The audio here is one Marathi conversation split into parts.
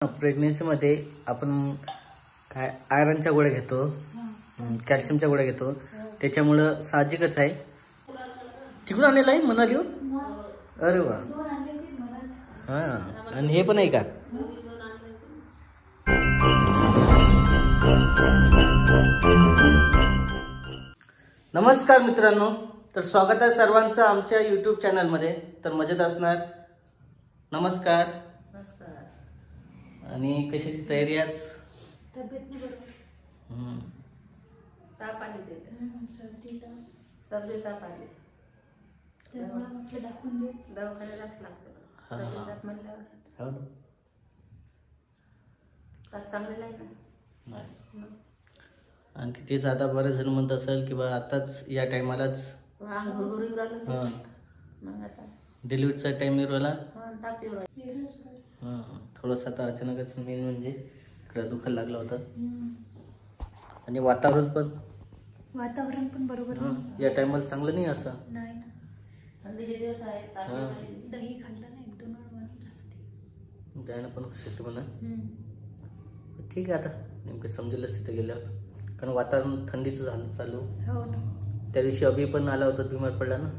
प्रेग्नेन्सीमध्ये आपण काय आयरनच्या गोळ्या घेतो, कॅल्शियमच्या गोळ्या घेतो, त्याच्यामुळं साहजिकच आहे. तिकडून आणलेलं आहे म्हणाली हो. अरे वा. हा, आणि हे पण आहे का? नमस्कार मित्रांनो, तर स्वागत आहे सर्वांचं आमच्या YouTube चॅनलमध्ये. तर मजेत असणार. नमस्कार. आणि कशाची तयारी आज? तब्येत नाही बरोबर. ताप आली ते सर्दी ताप आली त्यामुळे म्हटलं दाखवून देऊ. दवाखान्यालाच लागतं. सर्दी ताप म्हणल्यावर ताप चांगलेला आहे ना. नाही. आणखी तेच आता बरेच जण म्हणत असेल की बा आताच या टायमालाच अंग भरभरून येऊ राहिलं. मग आता डिलिव्हरीचा टाइम नाही राहिला. ताप येऊ राहिला. थोडंसं आता अचानकच मेन म्हणजे इकडं दुखायला लागलं होतं. आणि वातावरण पण बरोबर या टायमाला चांगलं नाही असं. नाही ना, थंडीचे दिवस आहेत. दही खाल्लं नाही, 1-2 वेळा झालं. जायला पण होऊ शकते म्हणा. ठीक आहे, आता नेमकं समजेलच तिथे गेल्यावर, कारण वातावरण थंडीचं झालं चालू. हो ना. त्या दिवशी अभि पण आला होता, बिमार पडला ना.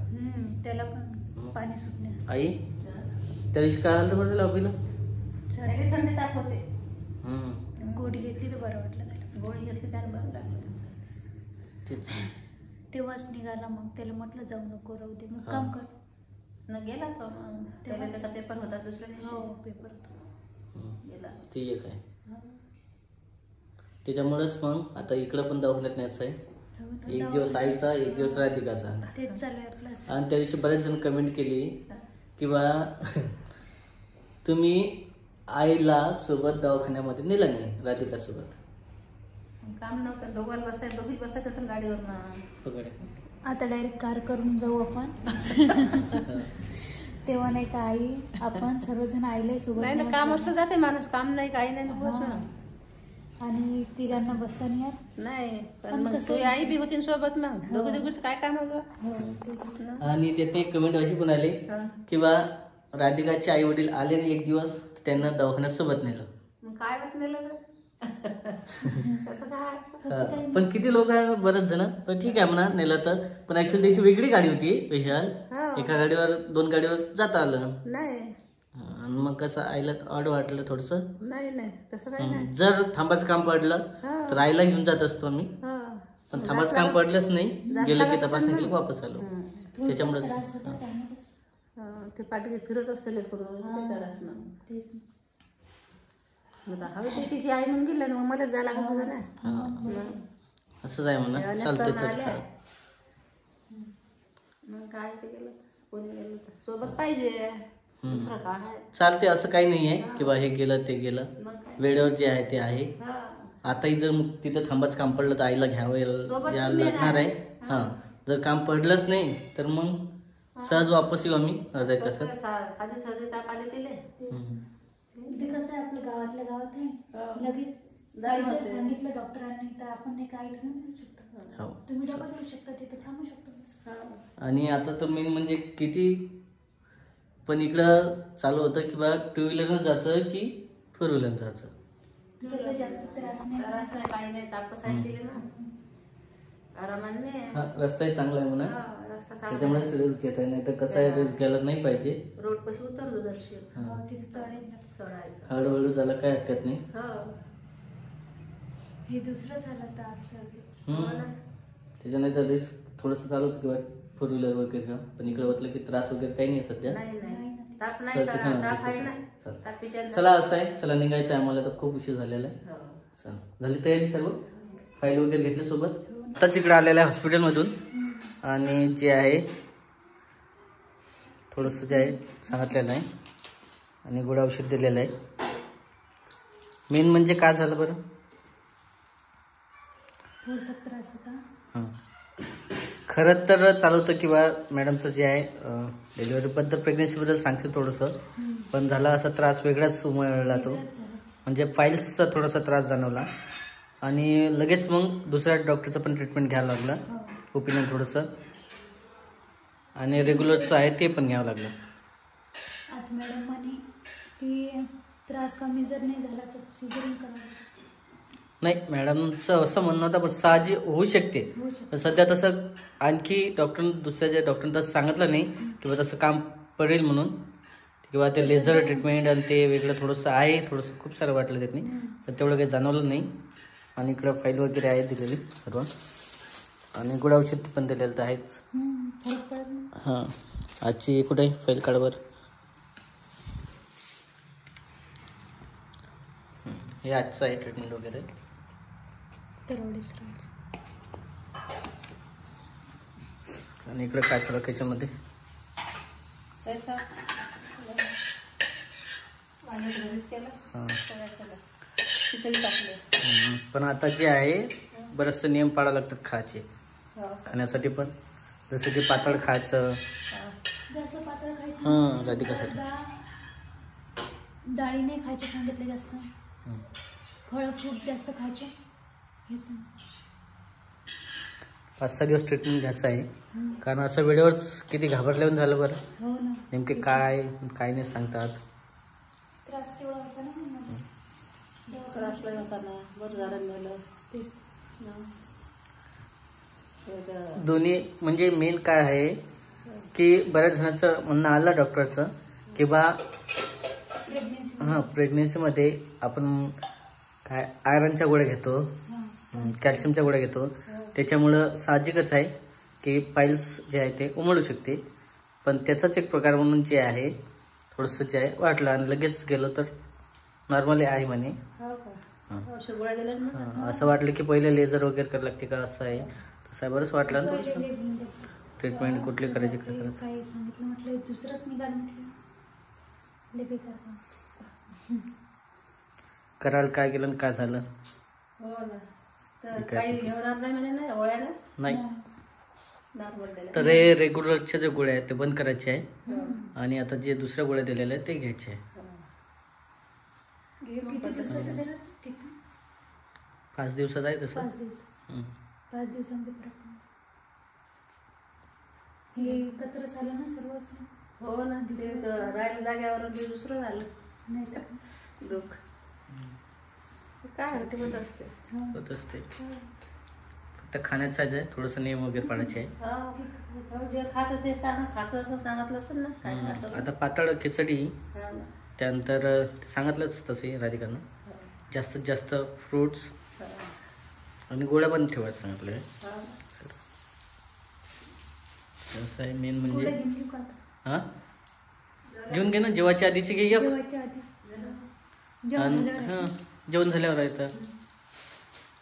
त्याला पण पाणी सुटणे. आई त्या दिवशी काय आलं बरं झालं अभिला? थंडी ताप होते. गोळी घेतली तर बरं वाटलं त्याला. गोळी घेतली त्याला बरं लागलं. तेच तेव्हाच निघाला. मग त्याला म्हटलं जाऊ नको, राहू दे, मग काम कर. न गेला तो. मग तेव्हा त्याचा पेपर होता दुसऱ्या दिवशी. हो, पेपर होता. गेला ते एक आहे. त्याच्यामुळेच मग आता इकडं पण दवाखान्यात न्यायचं आहे. एक दिवस आईचा, एक दिवस राधिकाचा. तेच चालू आहे आपलं. आणि त्या दिवशी बरेच जण कमेंट केली की बा तुम्ही आईला सोबत दवाखान्यामध्ये नेलं नाही राधिका सोबत. काम नव्हतं, दोघी बसतायत होतं गाडीवर. आता डायरेक्ट कार करून जाऊ आपण. तेव्हा नाही का आई, आपण सर्वजण आईला सोबत. नाही, काम असलं जाते माणूस, काम नाही काही नाही. आणि तिघांना बसता नाही यार. नाही, पण कसं आई बी होती सोबत. मग दोघीच काय काम होतं. आणि त्यातने एक कमेंट अशी पण आली की बा राधिकाचे आई वडील आले नाही एक दिवस, त्यांना दवाखान्यात सोबत नेलं. मग काय होत नेलं काय. पण किती लोक आहे, बरेच जण. पण ठीक आहे म्हणा नेलं तर. पण ऍक्च्युअली त्याची वेगळी गाडी होती स्पेशल. एका गाडीवर 2 गाडीवर जाता आलं नाही. आणि मग कसं आईला ऑड वाटलं थोडस. नाही तसं काही नाही. जर थांबाचं काम पडलं तर आईला घेऊन जात असतो आम्ही. पण थांबाचं काम पडलंच नाही, गेलं की तपासणी केली, वापस आलो. त्याच्यामुळे ते पाठी फिरत असते लेकरू. हवे ते तिची आई म्हणून गेलं, मग मलाच जायला लागत होतं ना. असंच आहे म्हणा. चालते तर मग काय ते गेलं, कोणी गेलं सोबत पाहिजे. दुसरं काय चालते, असं काही नाही आहे की बा हे गेलं ते गेलं. वेळेवर जे आहे ते आहे. आताही जर तिथं थांबाच काम पडलं तर आईला घ्यावं यायला लागणार आहे. जर काम पडलंच नाही तर मग सहज वापस येऊ आम्ही अर्ध्या तासात. साधी ताप आले तिले. ते कसं आहे, आपल्या गावातल्या गावात आहे. लगेच सांगितलं डॉक्टरांनी तर आपण नाही काय घेऊन येऊ शकतो. तुम्ही डबा घेऊ शकता, तिथे थांबू शकतो. आणि आता तर मेन म्हणजे किती पण इकडं चालू होतं की बा 2 व्हीलरनं जायचं की 4 व्हीलरनं जायचं. तसं जास्त त्रास नाही, काही नाही. तापच आहे तिले ना, आरामाने. रस्ताही चांगला आहे म्हणा, त्याच्यामुळेच रिस्क घेता. नाही तर कसं आहे, रिस्क घ्यायला नाही पाहिजे. रोड पाशी उतरलो हळूहळू झालं काय हरकत नाही. हे दुसरं झालं ताप. त्याच्याने तर रिस्क थोडंसं चालू होतं किंवा 4 व्हीलर वगैरे घ्या. पण इकडे वाटलं की त्रास वगैरे काही नाही सध्या. चला असं आहे, चला निघायचं आहे आम्हाला. तर खूप उशीर झालेला आहे. चला, झाली तयारी सर्व, फाईल वगैरे घेतली सोबत. आताच इकडे आलेलं आहे हॉस्पिटलमधून. आणि जे आहे थोडंसं जे आहे सांगितलेलं आहे आणि गोळ्या औषध दिलेलं आहे. मेन म्हणजे काय झालं बरं, थोडासा त्रास होता. खरं तर चालू होतं किंवा मॅडमचं जे आहे डिलिव्हरीबद्दल, प्रेग्नन्सीबद्दल सांगते थोडंसं. पण झाला असा त्रास वेगळाच मिळाला तो, म्हणजे फाईल्सचा थोडासा त्रास जाणवला. आणि लगेच मग दुसऱ्या डॉक्टरचं पण ट्रीटमेंट घ्यावं लागलं, ओपिनियन थोडंसं. आणि रेग्युलरचं आहे ते पण घ्यावं लागलं. आता मॅडम म्हणे की त्रास कमी जर नाही झाला तर सिझरिंग करावं. नाही, मॅडमचं असं म्हणणं होतं, पण साहजिक होऊ शकते. होऊ शकते. पण सध्या तसं आणखी दुसऱ्या डॉक्टरनं तसं सांगितलं नाही किंवा तसं काम पडेल म्हणून, किंवा ते लेझर ट्रीटमेंट आणि ते वेगळं थोडंसं आहे. थोडंसं खूप सारं वाटलं त्यांनी, पण तेवढं काही जाणवलं नाही. आणि इकडं फाईल वगैरे आहे दिलेली सर्व, आणि गोळ्या औषध पण दिलेलं तर आहेच. फरक पडत नाही. हां, आजची कुठे आहे फाईल काढवर. हे आजचं आहे ट्रीटमेंट वगैरे. आणि इकडे काय चालू किचनमध्ये. पण आता जे आहे बरेचसे नियम पाळावे लागतात खायचे, खाण्यासाठी पण. जसं की पातळ खायचं. जास्त पातळ खायचं. हां, राधिकासाठी डाळी नाही खायचे सांगितले जास्त. फळं फ्रूट जास्त खायचे. 5-6 दिवस ट्रीटमेंट घ्यायचं आहे. कारण असं वेळेवरच किती घाबरल्यावर झालं बरं. हो ना. नेमके काय नाही सांगतात. त्रास तेवढा होता ना. त्रास लय होता ना. बरं झालं नेलं. तेच. दोन्ही म्हणजे मेन काय आहे की बऱ्याच जणांचं म्हणणं आलं डॉक्टरचं की बा प्रेग्नेन्सीमध्ये आपण काय आयरनच्या गोळ्या घेतो, कॅल्शियमच्या गोळ्या घेतो. त्याच्यामुळं साहजिकच आहे की पाईल्स जे आहे ते उमळू शकते. पण त्याचाच एक प्रकार म्हणून जे आहे थोडंसं जे आहे वाटलं आणि लगेच गेलो तर नॉर्मली आहे म्हणे. असं वाटलं की पहिले लेझर वगैरे करायला लागते का, असं आहे तसं आहे. बरंच वाटलं ना थोडंसं. ट्रीटमेंट कुठली करायची काय करायचं. काही सांगितलं म्हटलं दुसरंच निघालं म्हटलं. करायला काय केलं काय झालं. हो ना. तर काही होणार नाही म्हणे ना गोळ्याला. नाही, नॉर्मल दिलं. तर हे रेग्युलरच्या जे गोळ्या आहेत ते बंद करायचे आहे. आणि आता जे दुसऱ्या गोळ्या दिलेल्या आहेत ते घ्यायचे आहे. किती दिवसाचं देणार ट्रीटमेंट? 5 दिवसाचं आहे तसं. 5 दिवसाचं. 5 दिवसांमध्ये फरक पडतो. हे एकत्र झालं ना सर्व असं. हो ना. ते राहिलं जाग्यावर दुसरं झालं नाही तर दुःख. काय होते होत असते. होत असते. फक्त खाण्याचं आहे थोडंसं नियम वगैरे पाळायचे आहे. जे खायचं ते खायचं असं सांगितलं असेल ना. काय खायचं. आता पातळ खिचडी, त्यानंतर सांगितलंच तसे राधिकांना जास्तीत जास्त फ्रुट्स आणि गोळ्या पण ठेवायचं सांगितलं. असं आहे मेन म्हणजे. हां, घेऊन घे ना. जेवायच्या आधीची घे. हां, जेवण झाल्यावर आहे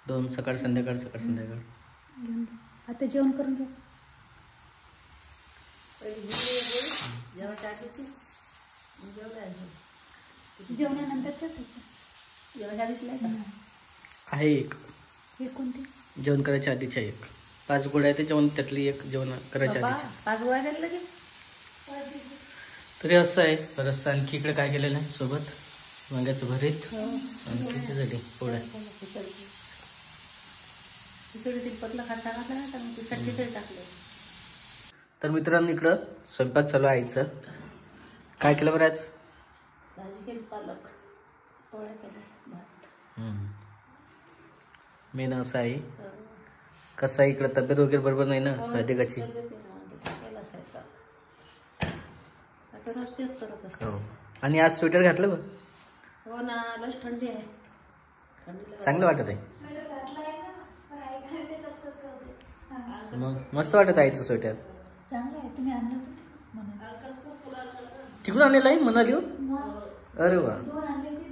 2 सकाळ संध्याकाळ. आता जेवण करून घ्या. जेवणानंतरच्याच आहे एक. हे कोणते? जेवण करायच्या आधीच्या एक 5 गोळ्या आहे ते जेवण, त्यातली एक जेवण करायच्या आधीची. 5 गोळ्या झाल्या लगेच. तरी असं आहे. परत आणखी इकडे काय केलेलं आहे सोबत वांग्याचं भरीत आणि खिचडी पोळ्या. तर मित्रांनो इकडं स्वयंपाक चालू आहे. आईचं काय केलं बरं आज? भाजी केली पालक, पोळ्या केल्या, भात. मेन असं आहे. कसं आहे इकडं तब्येत वगैरे बरोबर नाही ना राधिकाची. रोज तेच करत असतो. आणि आज स्वेटर घातलं बघ. हो ना. लस थंडी आहे. चांगलं वाटत आहे. मग मस्त वाटत आहे स्वेटर. चांगलं आहे. तुम्ही आणलं होतं तिकडून आणलेलं आहे म्हणाली. अरे वा. 2 आणले होते.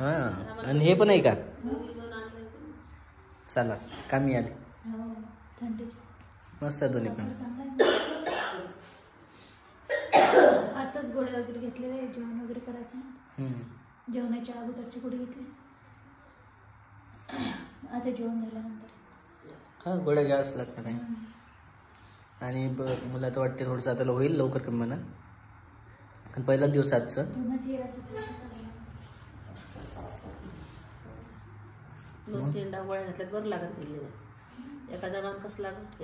हां, आणि हे पण आहे का? चला कामी आले. मस्त आहे दोन्ही पण. आताच गोळे वगैरे घेतलेले आहे. जेवण वगैरे करायचं ना. जेवणाच्या अगोदरची गोळी घेतली. आता जेवण झाल्यानंतर हां गोळ्या घ्यावंच लागतं काय. आणि मला तर वाटते थोडंसं आता होईल लवकर कमी म्हणा. पण पहिलाच दिवस आजचं. 2-3 गोळ्या घातल्यात बरं लागत. एखादा मान कसं लागत.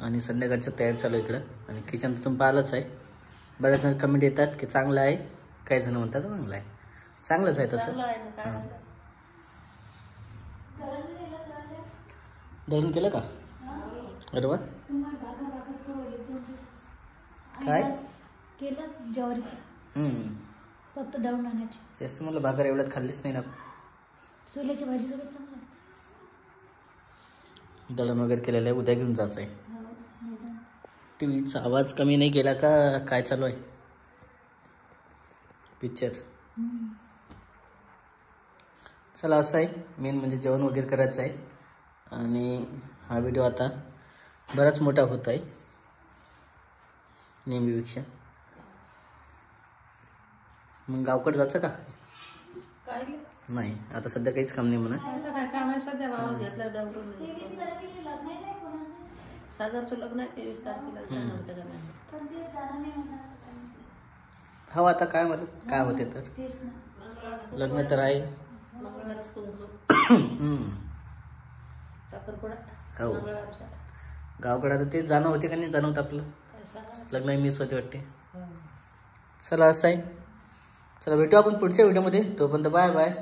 आणि संध्याकाळचं तयार चालू इकडं. आणि किचन तर तुम्ही पाहिलंच आहे. बऱ्याच जण कमेंट येतात की चांगलं आहे, काही जण म्हणतात चांगलं आहे. चांगलंच आहे तसं. चांगलं आहे ना काय झालं? दळण केलं का? अरे वा. काय? केलं ज्वारीचं हम्म. फक्त दळून आणायची. तेच तर मला भाकर एवढ्यात खाल्लीच नाही ना. सोल्याच्या भाजीसोबत चांगलं. दळण वगैरे केलेलं आहे, उद्या घेऊन जायचं आहे. हो नाही जमत. टीव्हीचा आवाज कमी नाही केला का? काय चालू आहे? पिक्चर. चला असं आहे, मेन म्हणजे जेवण वगैरे करायचं आहे. आणि हा व्हिडिओ आता बराच मोठा होत आहे नेहमीपेक्षा. मग गावकडे जायचं का? काय नाही, आता सध्या काहीच काम नाही म्हणा. आता काय काम आहे सध्या भावात घेतलं डबरून. 23 तारखेला लग्न आहे नाही कोणाचं. सागरचं लग्न आहे 23 तारखेला जाणं होतं का नाही? पण ते जाणं नाही होणार. हो आता काय मला काय होते तर. तेच ना. लग्न तर आहे. मंगळवारच हम्म. साखरपुडा हो. मंगळवारचा. गावकडे आता ते जाणं होते का नाही जाणं होतं आपलं. काय सांगा? लग्न मिस होते वाटते. चला असं आहे, चला भेटू आपण पुढच्या व्हिडिओमध्ये. तोपर्यंत बाय बाय.